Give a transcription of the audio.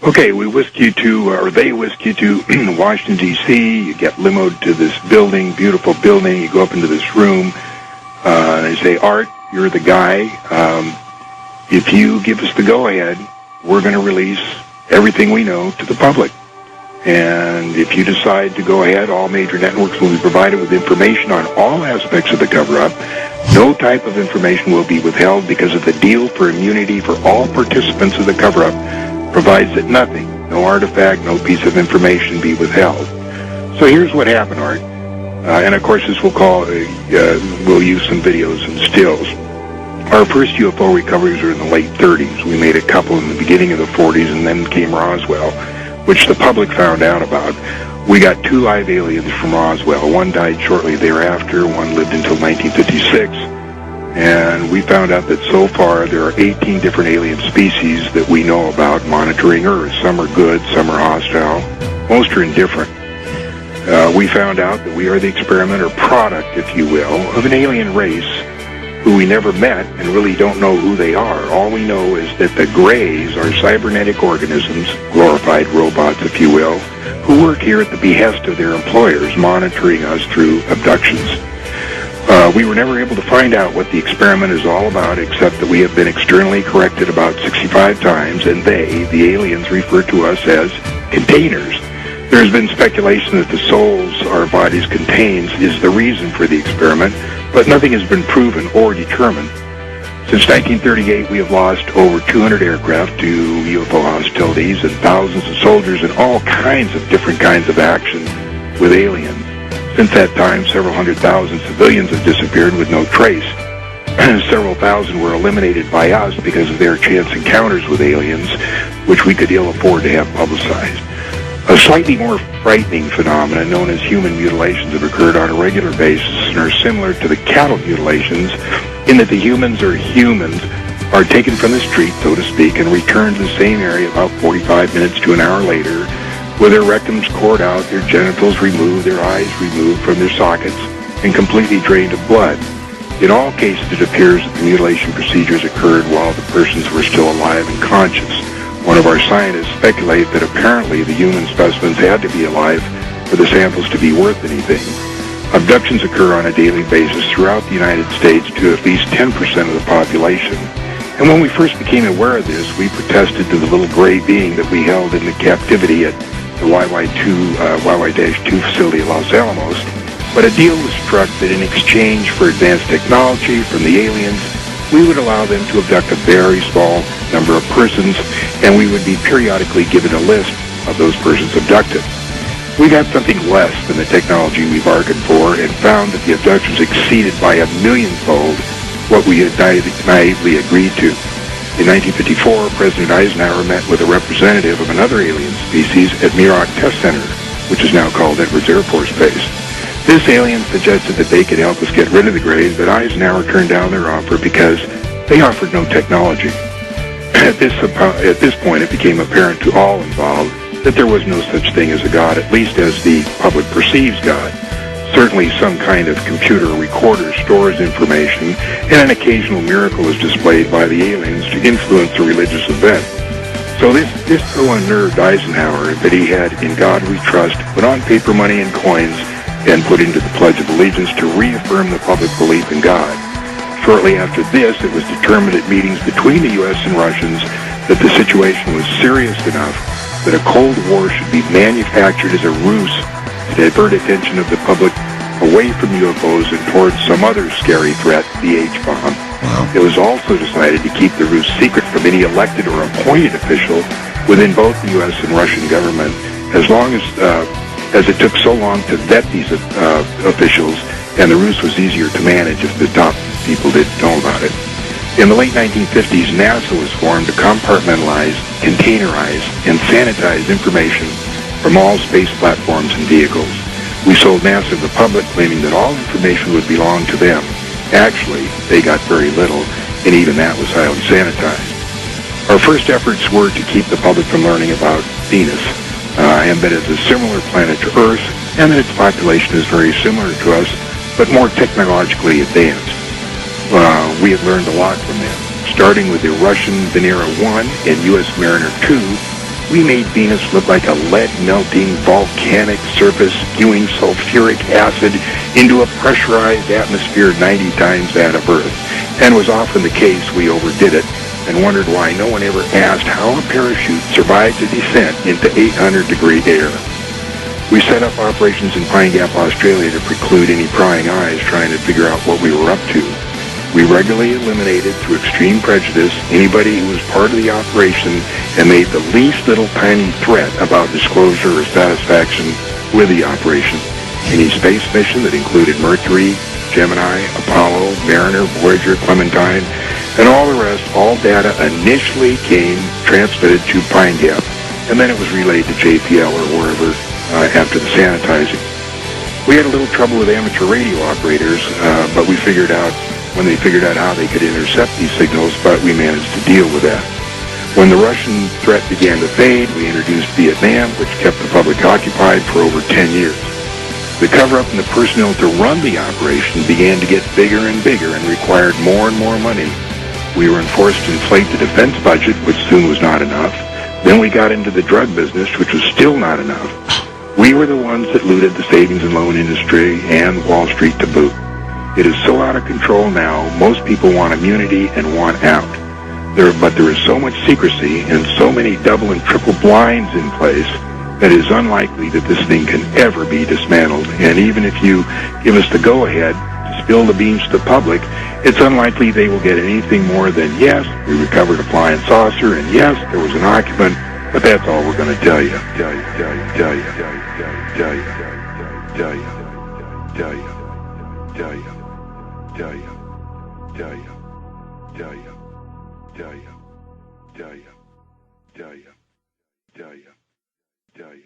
Okay, we whisk you to, or they whisk you to Washington, D.C. You get limoed to this building, beautiful building. You go up into this room. They say, Art, you're the guy. If you give us the go-ahead, we're going to release everything we know to the public. And if you decide to go ahead, all major networks will be provided with information on all aspects of the cover-up. No type of information will be withheld because of the deal for immunity for all participants of the cover-up provides that nothing, no artifact, no piece of information be withheld. So here's what happened, Art. And of course this we'll use some videos and stills. Our first UFO recoveries were in the late 30s. We made a couple in the beginning of the 40s, and then came Roswell, which the public found out about. We got 2 live aliens from Roswell. One died shortly thereafter. One lived until 1956. And we found out that so far there are 18 different alien species that we know about monitoring Earth. Some are good, some are hostile. Most are indifferent. We found out that we are the experiment or product, if you will, of an alien race who we never met and really don't know who they are. All we know is that the Greys are cybernetic organisms, glorified robots, if you will, who work here at the behest of their employers, monitoring us through abductions. We were never able to find out what the experiment is all about, except that we have been externally corrected about 65 times, and they, the aliens, refer to us as containers. There has been speculation that the souls our bodies contains is the reason for the experiment, but nothing has been proven or determined. Since 1938, we have lost over 200 aircraft to UFO hostilities and thousands of soldiers in all kinds of different kinds of action with aliens. Since that time, several 100,000 civilians have disappeared with no trace. Several thousand were eliminated by us because of their chance encounters with aliens, which we could ill afford to have publicized. A slightly more frightening phenomenon known as human mutilations have occurred on a regular basis and are similar to the cattle mutilations in that the humans are taken from the street, so to speak, and returned to the same area about 45 minutes to an hour later, with their rectums cored out, their genitals removed, their eyes removed from their sockets, and completely drained of blood. In all cases, it appears that the mutilation procedures occurred while the persons were still alive and conscious. One of our scientists speculated that apparently the human specimens had to be alive for the samples to be worth anything. Abductions occur on a daily basis throughout the United States to at least 10% of the population. And when we first became aware of this, we protested to the little gray being that we held in the captivity at the YY-2 facility at Los Alamos. But a deal was struck that in exchange for advanced technology from the aliens, we would allow them to abduct a very small number of persons, and we would be periodically given a list of those persons abducted. We got something less than the technology we bargained for and found that the abductions exceeded by a millionfold what we had naively agreed to. In 1954, President Eisenhower met with a representative of another alien species at Muroc Test Center, which is now called Edwards Air Force Base. This alien suggested that they could help us get rid of the Greys, but Eisenhower turned down their offer because they offered no technology. At this point, it became apparent to all involved that there was no such thing as a God, at least as the public perceives God. Certainly some kind of computer recorder stores information, and an occasional miracle is displayed by the aliens to influence a religious event. So this so unnerved Eisenhower that he had In God We Trust put on paper money and coins and put into the Pledge of Allegiance to reaffirm the public belief in God. Shortly after this, it was determined at meetings between the U.S. and Russians that the situation was serious enough that a Cold War should be manufactured as a ruse to divert attention of the public away from UFOs and towards some other scary threat, the H-bomb. Wow. It was also decided to keep the ruse secret from any elected or appointed official within both the U.S. and Russian government, as long as it took so long to vet these officials, and the ruse was easier to manage if the top people didn't know about it. In the late 1950s, NASA was formed to compartmentalize, containerize, and sanitize information from all space platforms and vehicles. We sold NASA to the public, claiming that all information would belong to them. Actually, they got very little, and even that was highly sanitized. Our first efforts were to keep the public from learning about Venus, and that it's a similar planet to Earth, and that its population is very similar to us, but more technologically advanced. We have learned a lot from them, starting with the Russian Venera 1 and U.S. Mariner 2, We made Venus look like a lead-melting volcanic surface spewing sulfuric acid into a pressurized atmosphere 90 times that of Earth. And was often the case we overdid it and wondered why no one ever asked how a parachute survived a descent into 800-degree air. We set up operations in Pine Gap, Australia to preclude any prying eyes trying to figure out what we were up to. We regularly eliminated, through extreme prejudice, anybody who was part of the operation and made the least little tiny threat about disclosure or satisfaction with the operation. Any space mission that included Mercury, Gemini, Apollo, Mariner, Voyager, Clementine, and all the rest, all data initially came transmitted to Pine Gap, and then it was relayed to JPL or wherever after the sanitizing. We had a little trouble with amateur radio operators, but when they figured out how they could intercept these signals, but we managed to deal with that. When the Russian threat began to fade, we introduced Vietnam, which kept the public occupied for over 10 years. The cover-up and the personnel to run the operation began to get bigger and bigger and required more and more money. We were enforced to inflate the defense budget, which soon was not enough. Then we got into the drug business, which was still not enough. We were the ones that looted the savings and loan industry and Wall Street to boot. It is so out of control now, most people want immunity and want out. But there is so much secrecy and so many double and triple blinds in place that it is unlikely that this thing can ever be dismantled. And even if you give us the go-ahead to spill the beans to the public, it's unlikely they will get anything more than, yes, we recovered a flying saucer, and yes, there was an occupant, but that's all we're going to tell you. Tell you.